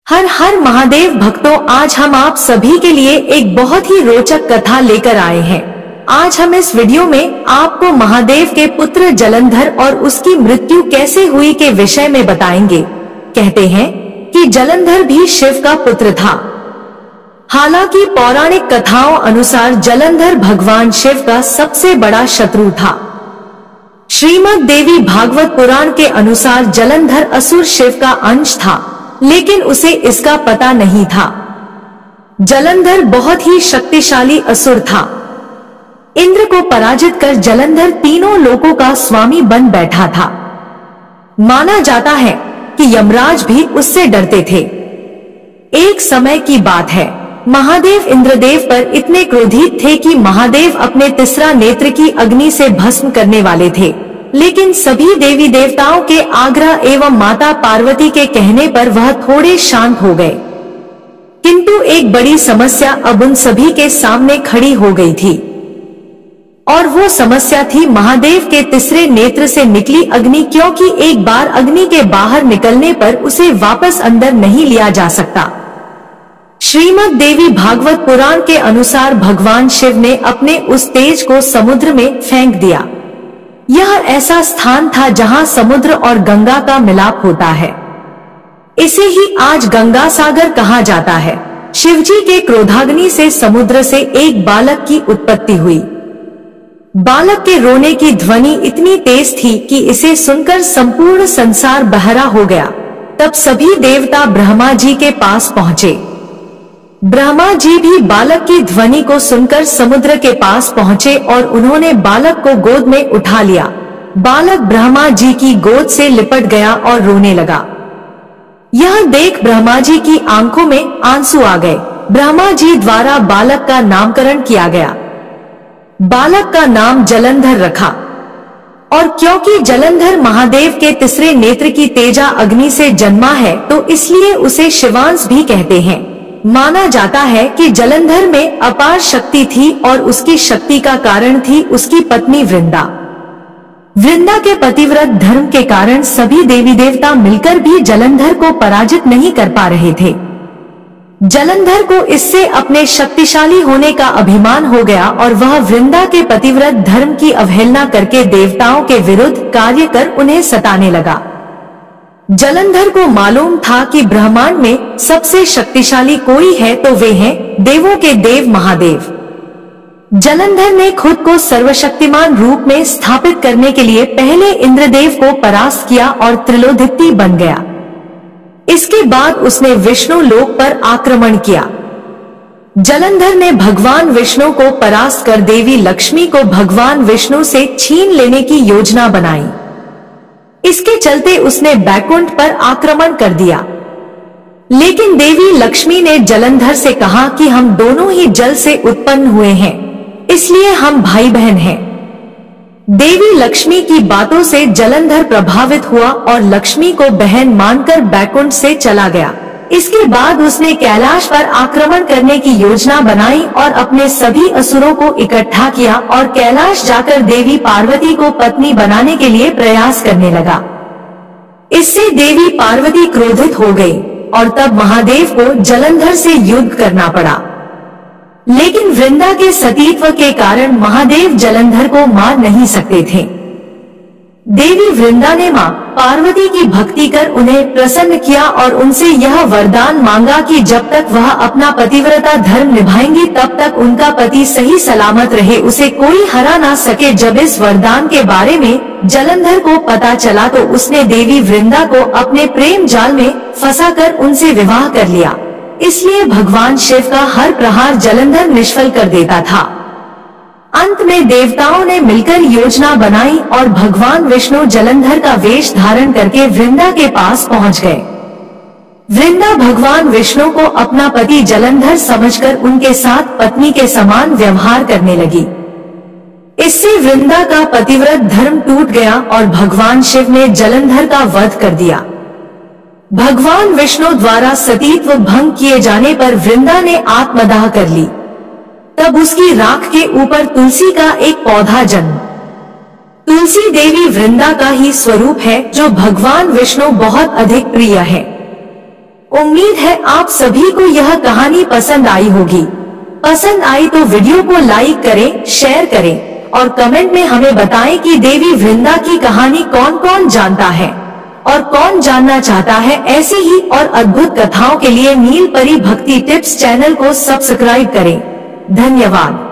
हर हर महादेव भक्तों, आज हम आप सभी के लिए एक बहुत ही रोचक कथा लेकर आए हैं। आज हम इस वीडियो में आपको महादेव के पुत्र जलंधर और उसकी मृत्यु कैसे हुई के विषय में बताएंगे। कहते हैं कि जलंधर भी शिव का पुत्र था। हालांकि पौराणिक कथाओं अनुसार जलंधर भगवान शिव का सबसे बड़ा शत्रु था। श्रीमद् देवी भागवत पुराण के अनुसार जलंधर असुर शिव का अंश था, लेकिन उसे इसका पता नहीं था। जलंधर बहुत ही शक्तिशाली असुर था। इंद्र को पराजित कर जलंधर तीनों लोकों का स्वामी बन बैठा था। माना जाता है कि यमराज भी उससे डरते थे। एक समय की बात है, महादेव इंद्रदेव पर इतने क्रोधित थे कि महादेव अपने तीसरा नेत्र की अग्नि से भस्म करने वाले थे, लेकिन सभी देवी देवताओं के आग्रह एवं माता पार्वती के कहने पर वह थोड़े शांत हो गए। किंतु एक बड़ी समस्या अब उन सभी के सामने खड़ी हो गई थी, और वो समस्या थी महादेव के तीसरे नेत्र से निकली अग्नि, क्योंकि एक बार अग्नि के बाहर निकलने पर उसे वापस अंदर नहीं लिया जा सकता। श्रीमद् देवी भागवत पुराण के अनुसार भगवान शिव ने अपने उस तेज को समुद्र में फेंक दिया। यह ऐसा स्थान था जहां समुद्र और गंगा का मिलाप होता है। इसे ही आज गंगा सागर कहा जाता है। शिवजी के क्रोधाग्नि से समुद्र से एक बालक की उत्पत्ति हुई। बालक के रोने की ध्वनि इतनी तेज थी कि इसे सुनकर संपूर्ण संसार बहरा हो गया। तब सभी देवता ब्रह्मा जी के पास पहुंचे। ब्रह्मा जी भी बालक की ध्वनि को सुनकर समुद्र के पास पहुंचे और उन्होंने बालक को गोद में उठा लिया। बालक ब्रह्मा जी की गोद से लिपट गया और रोने लगा। यह देख ब्रह्मा जी की आंखों में आंसू आ गए। ब्रह्मा जी द्वारा बालक का नामकरण किया गया। बालक का नाम जलंधर रखा, और क्योंकि जलंधर महादेव के तीसरे नेत्र की तेजा अग्नि से जन्मा है, तो इसलिए उसे शिवांश भी कहते हैं। माना जाता है कि जलंधर में अपार शक्ति थी और उसकी शक्ति का कारण थी उसकी पत्नी वृंदा। वृंदा के पतिव्रत धर्म के कारण सभी देवी देवता मिलकर भी जलंधर को पराजित नहीं कर पा रहे थे। जलंधर को इससे अपने शक्तिशाली होने का अभिमान हो गया और वह वृंदा के पतिव्रत धर्म की अवहेलना करके देवताओं के विरुद्ध कार्य कर उन्हें सताने लगा। जलंधर को मालूम था कि ब्रह्मांड में सबसे शक्तिशाली कोई है तो वे हैं देवों के देव महादेव। जलंधर ने खुद को सर्वशक्तिमान रूप में स्थापित करने के लिए पहले इंद्रदेव को परास्त किया और त्रिलोदित्य बन गया। इसके बाद उसने विष्णु लोक पर आक्रमण किया। जलंधर ने भगवान विष्णु को परास्त कर देवी लक्ष्मी को भगवान विष्णु से छीन लेने की योजना बनाई। इसके चलते उसने बैकुंठ पर आक्रमण कर दिया। लेकिन देवी लक्ष्मी ने जलंधर से कहा कि हम दोनों ही जल से उत्पन्न हुए हैं, इसलिए हम भाई बहन हैं। देवी लक्ष्मी की बातों से जलंधर प्रभावित हुआ और लक्ष्मी को बहन मानकर बैकुंठ से चला गया। इसके बाद उसने कैलाश पर आक्रमण करने की योजना बनाई और अपने सभी असुरों को इकट्ठा किया और कैलाश जाकर देवी पार्वती को पत्नी बनाने के लिए प्रयास करने लगा। इससे देवी पार्वती क्रोधित हो गई और तब महादेव को जलंधर से युद्ध करना पड़ा। लेकिन वृंदा के सतीत्व के कारण महादेव जलंधर को मार नहीं सकते थे। देवी वृंदा ने मां पार्वती की भक्ति कर उन्हें प्रसन्न किया और उनसे यह वरदान मांगा कि जब तक वह अपना पतिव्रता धर्म निभाएंगी तब तक उनका पति सही सलामत रहे, उसे कोई हरा ना सके। जब इस वरदान के बारे में जलंधर को पता चला तो उसने देवी वृंदा को अपने प्रेम जाल में फंसाकर उनसे विवाह कर लिया। इसलिए भगवान शिव का हर प्रहार जलंधर निष्फल कर देता था। अंत में देवताओं ने मिलकर योजना बनाई और भगवान विष्णु जलंधर का वेश धारण करके वृंदा के पास पहुंच गए। वृंदा भगवान विष्णु को अपना पति जलंधर समझकर उनके साथ पत्नी के समान व्यवहार करने लगी। इससे वृंदा का पतिव्रत धर्म टूट गया और भगवान शिव ने जलंधर का वध कर दिया। भगवान विष्णु द्वारा सतीत्व भंग किए जाने पर वृंदा ने आत्मदाह कर ली। तब उसकी राख के ऊपर तुलसी का एक पौधा जन्म। तुलसी देवी वृंदा का ही स्वरूप है, जो भगवान विष्णु बहुत अधिक प्रिय है। उम्मीद है आप सभी को यह कहानी पसंद आई होगी। पसंद आई तो वीडियो को लाइक करें, शेयर करें और कमेंट में हमें बताएं कि देवी वृंदा की कहानी कौन कौन जानता है और कौन जानना चाहता है। ऐसी ही और अद्भुत कथाओं के लिए नीलपरी भक्ति टिप्स चैनल को सब्सक्राइब करें। धन्यवाद।